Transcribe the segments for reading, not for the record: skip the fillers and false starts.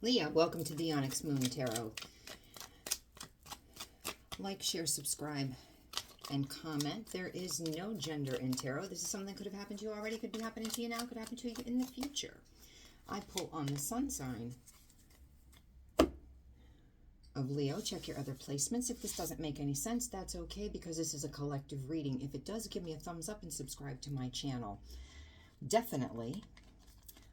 Leah, welcome to the Onyx Moon Tarot. Like, share, subscribe, and comment. There is no gender in tarot. This is something that could have happened to you already, could be happening to you now, could happen to you in the future. I pull on the sun sign of Leo. Check your other placements. If this doesn't make any sense, that's okay, because this is a collective reading. If it does, give me a thumbs up and subscribe to my channel. Definitely,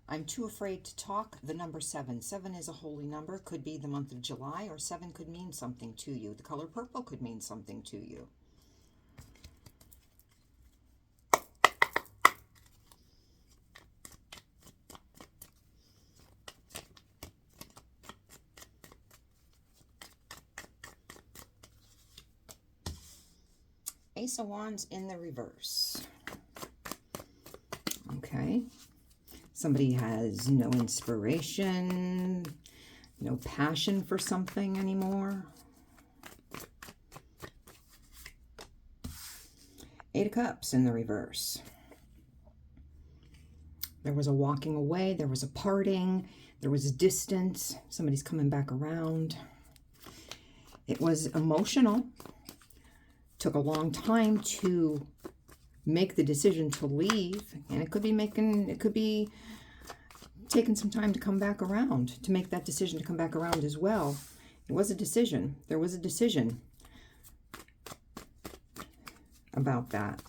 I'm too afraid to talk. The number 7. 7 is a holy number. Could be the month of July, or 7 could mean something to you. The color purple could mean something to you. Ace of Wands in the reverse. Okay. Somebody has no inspiration, no passion for something anymore. 8 of Cups in the reverse. There was a walking away, there was a parting, there was a distance, somebody's coming back around. It was emotional. Took a long time to make the decision to leave, and it could be taking some time to come back around, to make that decision to come back around as well. It was a decision. There was a decision about that.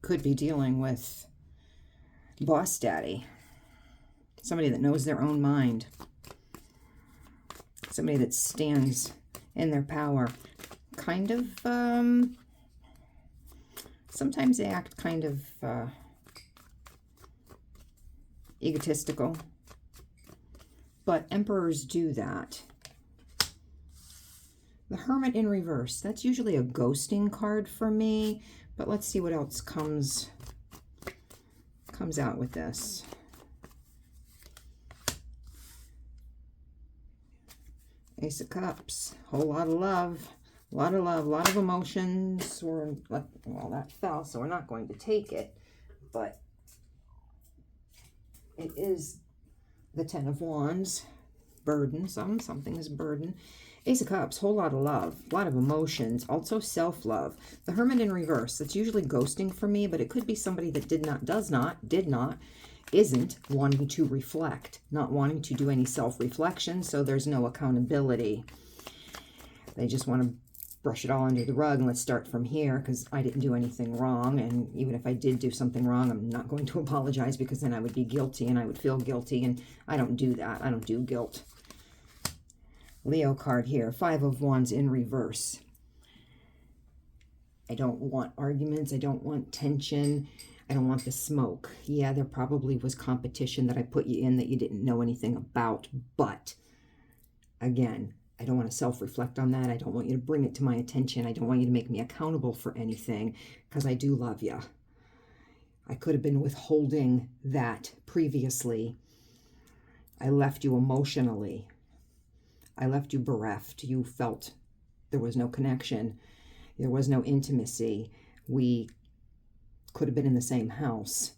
Could be dealing with boss daddy. Somebody that knows their own mind. Somebody that stands in their power. Kind of, sometimes they act kind of egotistical. But emperors do that. The Hermit in reverse. That's usually a ghosting card for me. But let's see what else comes out with this. Ace of Cups, whole lot of love, a lot of emotions. Well, that fell, so we're not going to take it, but it is the 10 of Wands, burdensome, something is burden. Ace of Cups, whole lot of love, a lot of emotions, also self-love. The Hermit in reverse, that's usually ghosting for me, but it could be somebody that did not, isn't wanting to reflect, not wanting to do any self-reflection, so there's no accountability. They just want to brush it all under the rug and let's start from here, because I didn't do anything wrong, and even if I did do something wrong, I'm not going to apologize, because then I would be guilty and I would feel guilty, and I don't do that. I don't do guilt. Leo card here, 5 of Wands in reverse. I don't want arguments. I don't want tension. I don't want the smoke. Yeah, there probably was competition that I put you in that you didn't know anything about. But, again, I don't want to self-reflect on that. I don't want you to bring it to my attention. I don't want you to make me accountable for anything, because I do love you. I could have been withholding that previously. I left you emotionally. I left you bereft. You felt there was no connection. There was no intimacy. We could have been in the same house,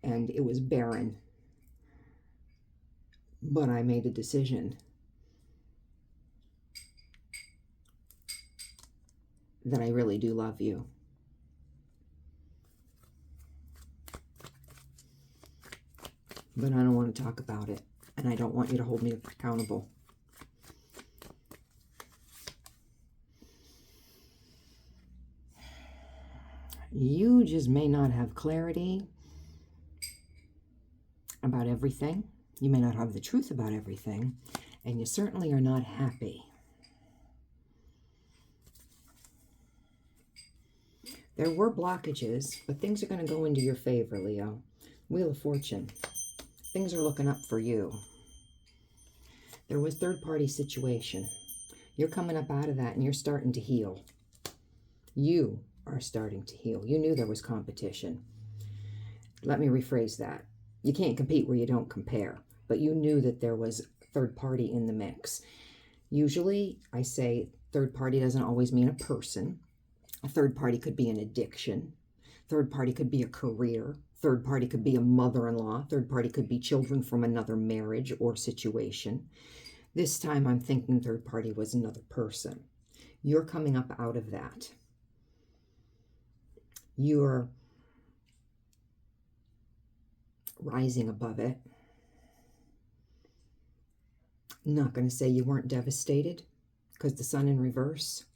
and it was barren. But I made a decision that I really do love you. But I don't want to talk about it, and I don't want you to hold me accountable. You just may not have clarity about everything. You may not have the truth about everything, and you certainly are not happy. There were blockages, but things are going to go into your favor, Leo. Wheel of Fortune. Things are looking up for you. There was third-party situation. You're coming up out of that, and you're starting to heal. You are starting to heal. You knew there was competition. Let me rephrase that. You can't compete where you don't compare, but you knew that there was third party in the mix. Usually, I say third party doesn't always mean a person. A third party could be an addiction. Third party could be a career. Third party could be a mother-in-law. Third party could be children from another marriage or situation. This time I'm thinking third party was another person. You're coming up out of that. You're rising above it. I'm not going to say you weren't devastated, because the sun in reverse,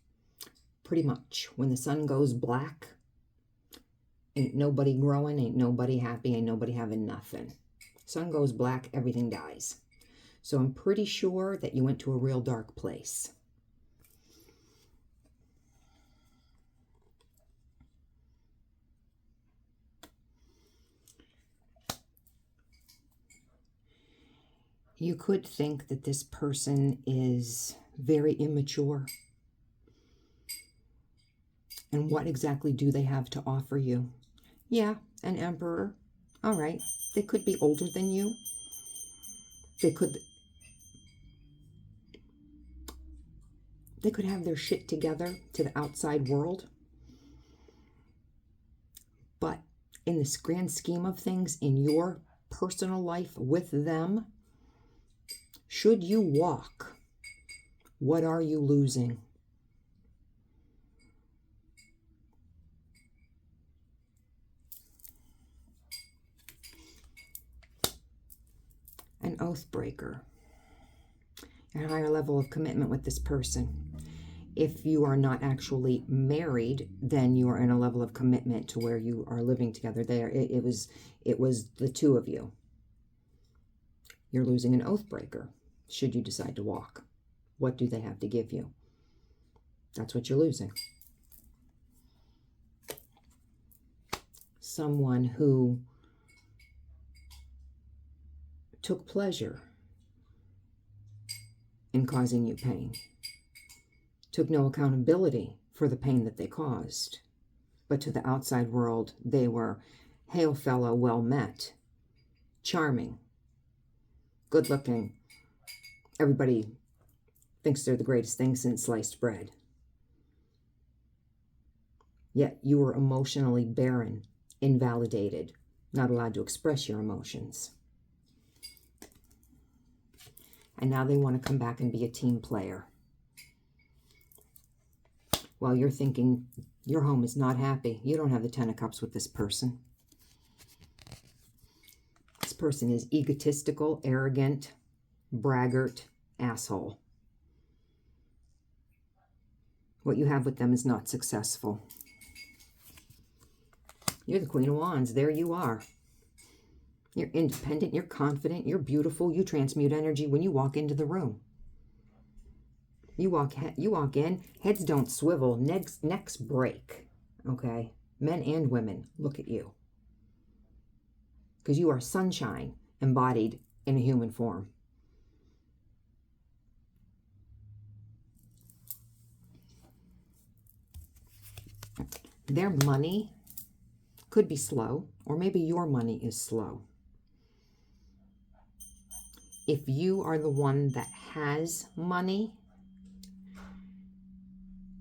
pretty much. When the sun goes black, ain't nobody growing, ain't nobody happy, ain't nobody having nothing. Sun goes black, everything dies. So I'm pretty sure that you went to a real dark place. You could think that this person is very immature. And what exactly do they have to offer you? Yeah, an emperor. All right. They could be older than you. They could have their shit together to the outside world. But in this grand scheme of things, in your personal life with them, should you walk, what are you losing? An oath breaker. A higher level of commitment with this person. If you are not actually married, then you are in a level of commitment to where you are living together. There, it was the two of you. You're losing an oath breaker. Should you decide to walk, what do they have to give you? That's what you're losing. Someone who took pleasure in causing you pain, took no accountability for the pain that they caused, but to the outside world, they were hail fellow, well met, charming, good looking. Everybody thinks they're the greatest thing since sliced bread. Yet you were emotionally barren, invalidated, not allowed to express your emotions. And now they want to come back and be a team player. While you're thinking your home is not happy, you don't have the 10 of Cups with this person. This person is egotistical, arrogant, braggart, asshole. What you have with them is not successful. You're the Queen of Wands. There you are. You're independent, you're confident, you're beautiful, you transmute energy when you walk into the room. You walk in, heads don't swivel, necks break, okay? Men and women, look at you. Because you are sunshine embodied in a human form. Their money could be slow, or maybe your money is slow. If you are the one that has money,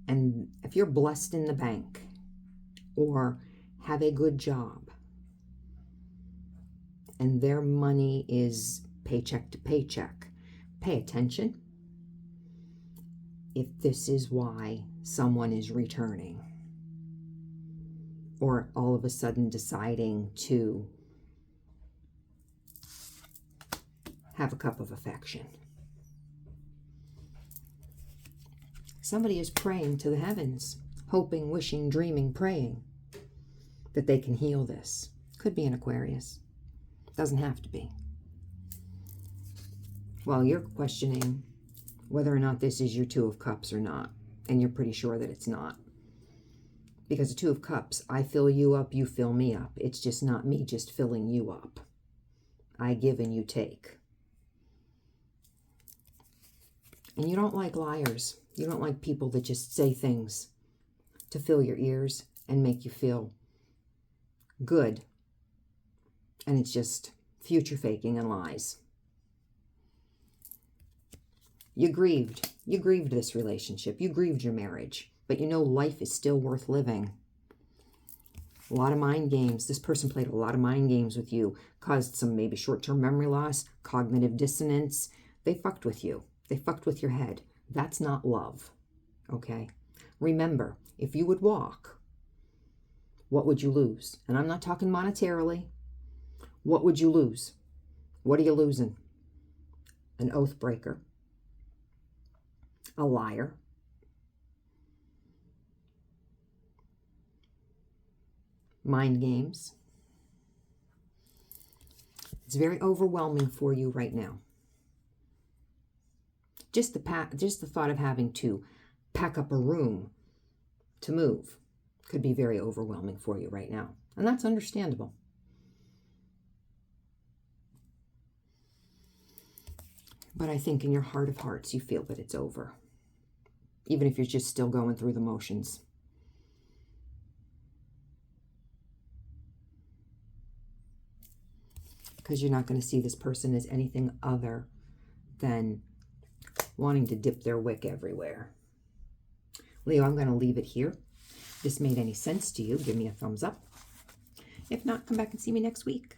and if you're blessed in the bank or have a good job, and their money is paycheck to paycheck, pay attention if this is why someone is returning, or all of a sudden deciding to have a cup of affection. Somebody is praying to the heavens, hoping, wishing, dreaming, praying that they can heal this. Could be an Aquarius. Doesn't have to be. Well, you're questioning whether or not this is your Two of Cups or not, and you're pretty sure that it's not. Because the Two of Cups, I fill you up, you fill me up. It's just not me just filling you up. I give and you take. And you don't like liars. You don't like people that just say things to fill your ears and make you feel good. And it's just future faking and lies. You grieved. You grieved this relationship. You grieved your marriage. But but you know life is still worth living. A lot of mind games. This person played a lot of mind games with you, caused some maybe short-term memory loss, cognitive dissonance. They fucked with you. They fucked with your head. That's not love, okay? Remember, if you would walk, what would you lose? And I'm not talking monetarily. What would you lose? What are you losing? An oath breaker, a liar, mind games. It's very overwhelming for you right now. Just the thought of having to pack up a room to move could be very overwhelming for you right now. And that's understandable. But I think in your heart of hearts, you feel that it's over. Even if you're just still going through the motions. Because you're not going to see this person as anything other than wanting to dip their wick everywhere. Leo, I'm going to leave it here. If this made any sense to you, give me a thumbs up. If not, come back and see me next week.